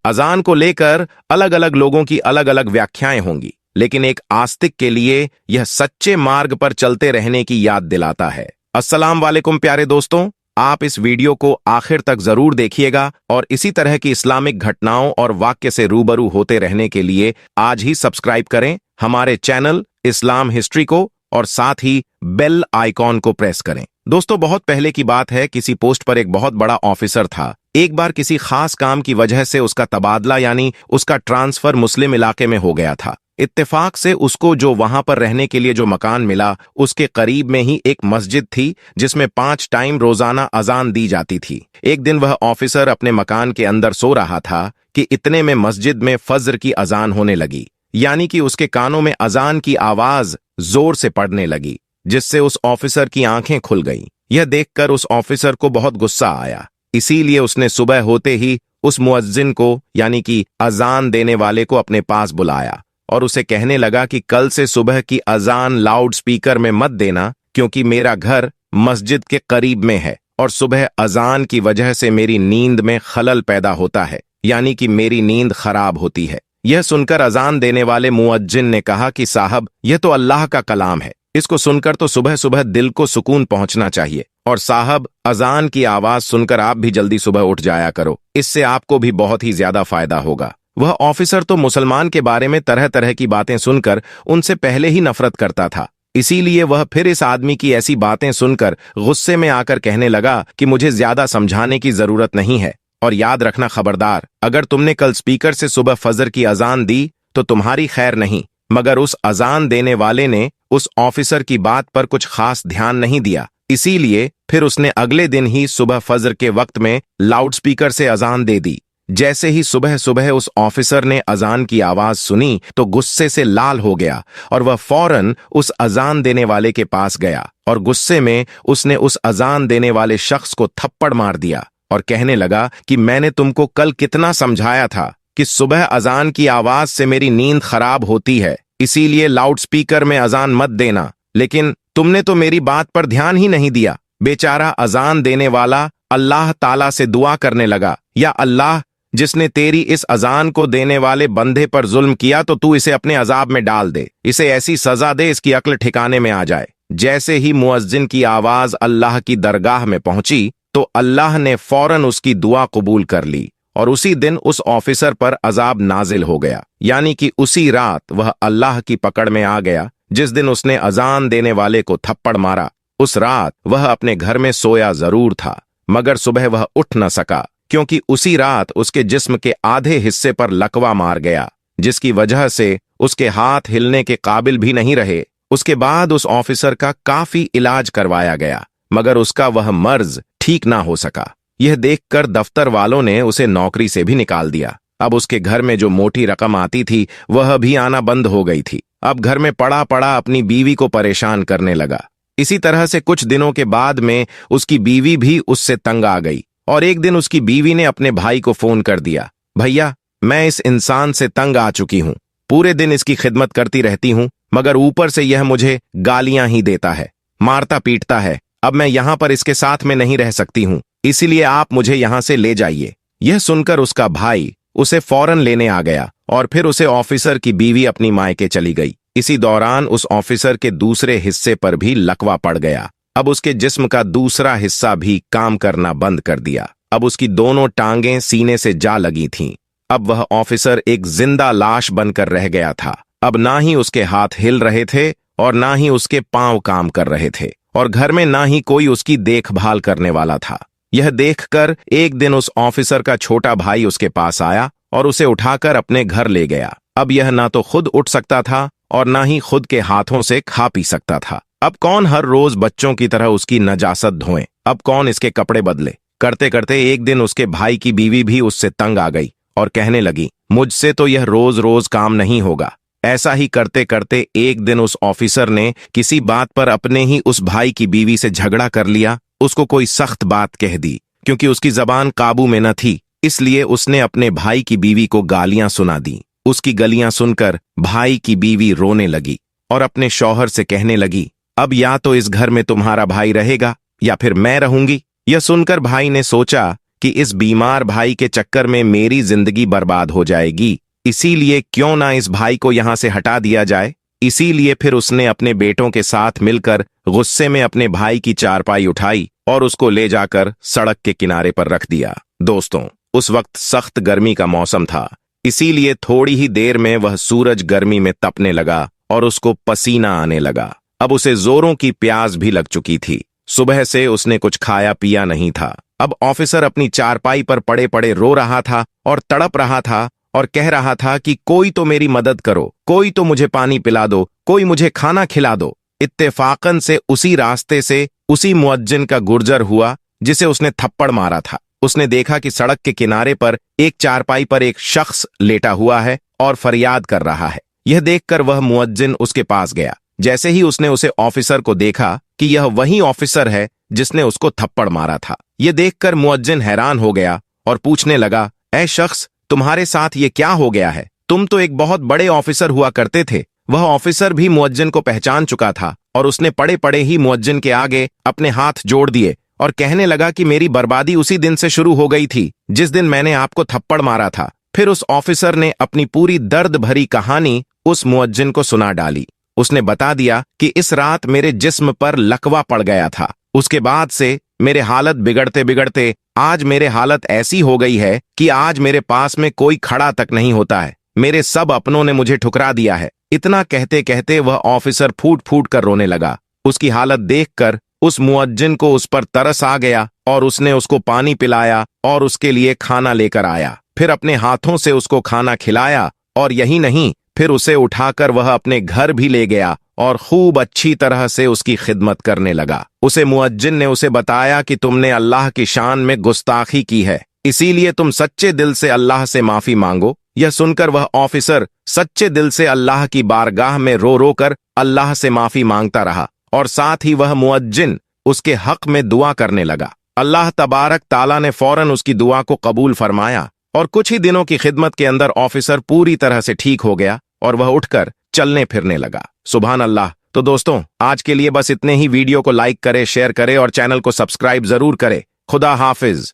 अजान को लेकर अलग अलग लोगों की अलग अलग व्याख्याएं होंगी, लेकिन एक आस्तिक के लिए यह सच्चे मार्ग पर चलते रहने की याद दिलाता है। अस्सलाम वालेकुम प्यारे दोस्तों, आप इस वीडियो को आखिर तक जरूर देखिएगा और इसी तरह की इस्लामिक घटनाओं और वाक्य से रूबरू होते रहने के लिए आज ही सब्सक्राइब करें हमारे चैनल इस्लाम हिस्ट्री को और साथ ही बेल आइकॉन को प्रेस करें। दोस्तों, बहुत पहले की बात है, किसी पोस्ट पर एक बहुत बड़ा ऑफिसर था। एक बार किसी खास काम की वजह से उसका तबादला यानी उसका ट्रांसफर मुस्लिम इलाके में हो गया था। इत्तेफाक से उसको जो वहां पर रहने के लिए जो मकान मिला, उसके करीब में ही एक मस्जिद थी जिसमें 5 टाइम रोजाना अजान दी जाती थी। एक दिन वह ऑफिसर अपने मकान के अंदर सो रहा था कि इतने में मस्जिद में फज्र की अजान होने लगी, यानी कि उसके कानों में अजान की आवाज जोर से पड़ने लगी, जिससे उस ऑफिसर की आंखें खुल गईं। यह देखकर उस ऑफिसर को बहुत गुस्सा आया, इसीलिए उसने सुबह होते ही उस मुअज्जिन को यानी कि अजान देने वाले को अपने पास बुलाया और उसे कहने लगा कि कल से सुबह की अजान लाउड स्पीकर में मत देना, क्योंकि मेरा घर मस्जिद के करीब में है और सुबह अजान की वजह से मेरी नींद में खलल पैदा होता है, यानी कि मेरी नींद खराब होती है। यह सुनकर अजान देने वाले मुअज्जिन ने कहा कि साहब, यह तो अल्लाह का कलाम है, इसको सुनकर तो सुबह सुबह दिल को सुकून पहुंचना चाहिए। और साहब, अजान की आवाज सुनकर आप भी जल्दी सुबह उठ जाया करो, इससे आपको भी बहुत ही ज्यादा फायदा होगा। वह ऑफिसर तो मुसलमान के बारे में तरह तरह की बातें सुनकर उनसे पहले ही नफरत करता था, इसीलिए वह फिर इस आदमी की ऐसी बातें सुनकर गुस्से में आकर कहने लगा कि मुझे ज्यादा समझाने की जरूरत नहीं है, और याद रखना खबरदार, अगर तुमने कल स्पीकर से सुबह फजर की अजान दी तो तुम्हारी खैर नहीं। मगर उस अजान देने वाले ने उस ऑफिसर की बात पर कुछ खास ध्यान नहीं दिया, इसीलिए फिर उसने अगले दिन ही सुबह फजर के वक्त में लाउड स्पीकर से अजान दे दी। जैसे ही सुबह सुबह उस ऑफिसर ने अजान की आवाज सुनी तो गुस्से से लाल हो गया और वह फौरन उस अजान देने वाले के पास गया और गुस्से में उसने उस अजान देने वाले शख्स को थप्पड़ मार दिया और कहने लगा कि मैंने तुमको कल कितना समझाया था कि सुबह अजान की आवाज से मेरी नींद खराब होती है, इसीलिए लाउड स्पीकर में अजान मत देना, लेकिन तुमने तो मेरी बात पर ध्यान ही नहीं दिया। बेचारा अजान देने वाला अल्लाह ताला से दुआ करने लगा, या अल्लाह, जिसने तेरी इस अजान को देने वाले बंदे पर जुल्म किया तो तू इसे अपने अजाब में डाल दे, इसे ऐसी सजा दे इसकी अक्ल ठिकाने में आ जाए। जैसे ही मुअज्जिन की आवाज अल्लाह की दरगाह में पहुंची तो अल्लाह ने फौरन उसकी दुआ कबूल कर ली और उसी दिन उस ऑफिसर पर अजाब नाजिल हो गया, यानी कि उसी रात वह अल्लाह की पकड़ में आ गया। जिस दिन उसने अजान देने वाले को थप्पड़ मारा, उस रात वह अपने घर में सोया जरूर था, मगर सुबह वह उठ न सका, क्योंकि उसी रात उसके जिस्म के आधे हिस्से पर लकवा मार गया, जिसकी वजह से उसके हाथ हिलने के काबिल भी नहीं रहे। उसके बाद उस ऑफिसर का काफी इलाज करवाया गया, मगर उसका वह मर्ज ठीक ना हो सका। यह देखकर दफ्तर वालों ने उसे नौकरी से भी निकाल दिया। अब उसके घर में जो मोटी रकम आती थी वह भी आना बंद हो गई थी। अब घर में पड़ा पड़ा अपनी बीवी को परेशान करने लगा। इसी तरह से कुछ दिनों के बाद में उसकी बीवी भी उससे तंग आ गई और एक दिन उसकी बीवी ने अपने भाई को फोन कर दिया, भैया, मैं इस इंसान से तंग आ चुकी हूं, पूरे दिन इसकी खिदमत करती रहती हूं, मगर ऊपर से यह मुझे गालियां ही देता है, मारता पीटता है। अब मैं यहां पर इसके साथ में नहीं रह सकती हूं, इसीलिए आप मुझे यहां से ले जाइए। यह सुनकर उसका भाई उसे फौरन लेने आ गया और फिर उसे ऑफिसर की बीवी अपनी मायके चली गई। इसी दौरान उस ऑफिसर के दूसरे हिस्से पर भी लकवा पड़ गया। अब उसके जिस्म का दूसरा हिस्सा भी काम करना बंद कर दिया। अब उसकी दोनों टांगें सीने से जा लगी थीं। अब वह ऑफिसर एक जिंदा लाश बनकर रह गया था। अब ना ही उसके हाथ हिल रहे थे और ना ही उसके पांव काम कर रहे थे और घर में ना ही कोई उसकी देखभाल करने वाला था। यह देखकर एक दिन उस ऑफिसर का छोटा भाई उसके पास आया और उसे उठाकर अपने घर ले गया। अब यह ना तो खुद उठ सकता था और ना ही खुद के हाथों से खा पी सकता था। अब कौन हर रोज बच्चों की तरह उसकी नजासत धोए, अब कौन इसके कपड़े बदले। करते करते एक दिन उसके भाई की बीवी भी उससे तंग आ गई और कहने लगी, मुझसे तो यह रोज रोज काम नहीं होगा। ऐसा ही करते करते एक दिन उस ऑफिसर ने किसी बात पर अपने ही उस भाई की बीवी से झगड़ा कर लिया। उसको कोई सख्त बात कह दी, क्योंकि उसकी जबान काबू में न थी, इसलिए उसने अपने भाई की बीवी को गालियां सुना दी। उसकी गलियां सुनकर भाई की बीवी रोने लगी और अपने शौहर से कहने लगी, अब या तो इस घर में तुम्हारा भाई रहेगा या फिर मैं रहूंगी। यह सुनकर भाई ने सोचा कि इस बीमार भाई के चक्कर में मेरी जिंदगी बर्बाद हो जाएगी, इसीलिए क्यों ना इस भाई को यहां से हटा दिया जाए। इसीलिए फिर उसने अपने बेटों के साथ मिलकर गुस्से में अपने भाई की चारपाई उठाई और उसको ले जाकर सड़क के किनारे पर रख दिया। दोस्तों, उस वक्त सख्त गर्मी का मौसम था, इसीलिए थोड़ी ही देर में वह सूरज गर्मी में तपने लगा और उसको पसीना आने लगा। अब उसे जोरों की प्यास भी लग चुकी थी। सुबह से उसने कुछ खाया पिया नहीं था। अब ऑफिसर अपनी चारपाई पर पड़े पड़े रो रहा था और तड़प रहा था और कह रहा था कि कोई तो मेरी मदद करो, कोई तो मुझे पानी पिला दो, कोई मुझे खाना खिला दो। इत्तेफाकन से उसी रास्ते से उसी मुअज्जिन का गुर्जर हुआ जिसे उसने थप्पड़ मारा था। उसने देखा कि सड़क के किनारे पर एक चारपाई पर एक शख्स लेटा हुआ है और फरियाद कर रहा है। यह देखकर वह मुअज्जिन उसके पास गया। जैसे ही उसने उसे ऑफिसर को देखा कि यह वही ऑफिसर है जिसने उसको थप्पड़ मारा था। यह देखकर मुअज्जिन हैरान हो गया और पूछने लगा, ऐ शख्स, तुम्हारे साथ ये क्या हो गया है? तुम तो एक बहुत बड़े ऑफिसर हुआ करते थे। वह ऑफिसर भी मुअज्जिन को पहचान चुका था और उसने पड़े पड़े ही मुअज्जिन के आगे अपने हाथ जोड़ दिए और कहने लगा कि मेरी बर्बादी उसी दिन से शुरू हो गई थी जिस दिन मैंने आपको थप्पड़ मारा था। फिर उस ऑफिसर ने अपनी पूरी दर्द भरी कहानी उस मुअज्जिन को सुना डाली। उसने बता दिया कि इस रात मेरे जिस्म पर लकवा पड़ गया था। उसके बाद से मेरे हालत बिगड़ते बिगड़ते आज मेरे हालत ऐसी हो गई है कि आज मेरे पास में कोई खड़ा तक नहीं होता है। मेरे सब अपनों ने मुझे ठुकरा दिया है। इतना कहते कहते वह ऑफिसर फूट फूट कर रोने लगा। उसकी हालत देखकर उस मुअज्जिन को उस पर तरस आ गया और उसने उसको पानी पिलाया और उसके लिए खाना लेकर आया। फिर अपने हाथों से उसको खाना खिलाया और यही नहीं, फिर उसे उठाकर वह अपने घर भी ले गया और खूब अच्छी तरह से उसकी खिदमत करने लगा। उसे मुअज्जिन ने उसे बताया कि तुमने अल्लाह की शान में गुस्ताखी की है, इसीलिए तुम सच्चे दिल से अल्लाह से माफी मांगो। यह सुनकर वह ऑफिसर सच्चे दिल से अल्लाह की बारगाह में रो रो कर अल्लाह से माफी मांगता रहा और साथ ही वह मुअज्जिन उसके हक में दुआ करने लगा। अल्लाह तबारक ताला ने फौरन उसकी दुआ को कबूल फरमाया और कुछ ही दिनों की खिदमत के अंदर ऑफिसर पूरी तरह से ठीक हो गया और वह उठकर चलने फिरने लगा। सुभान अल्लाह। तो दोस्तों, आज के लिए बस इतने ही। वीडियो को लाइक करें, शेयर करें और चैनल को सब्सक्राइब जरूर करें। खुदा हाफिज।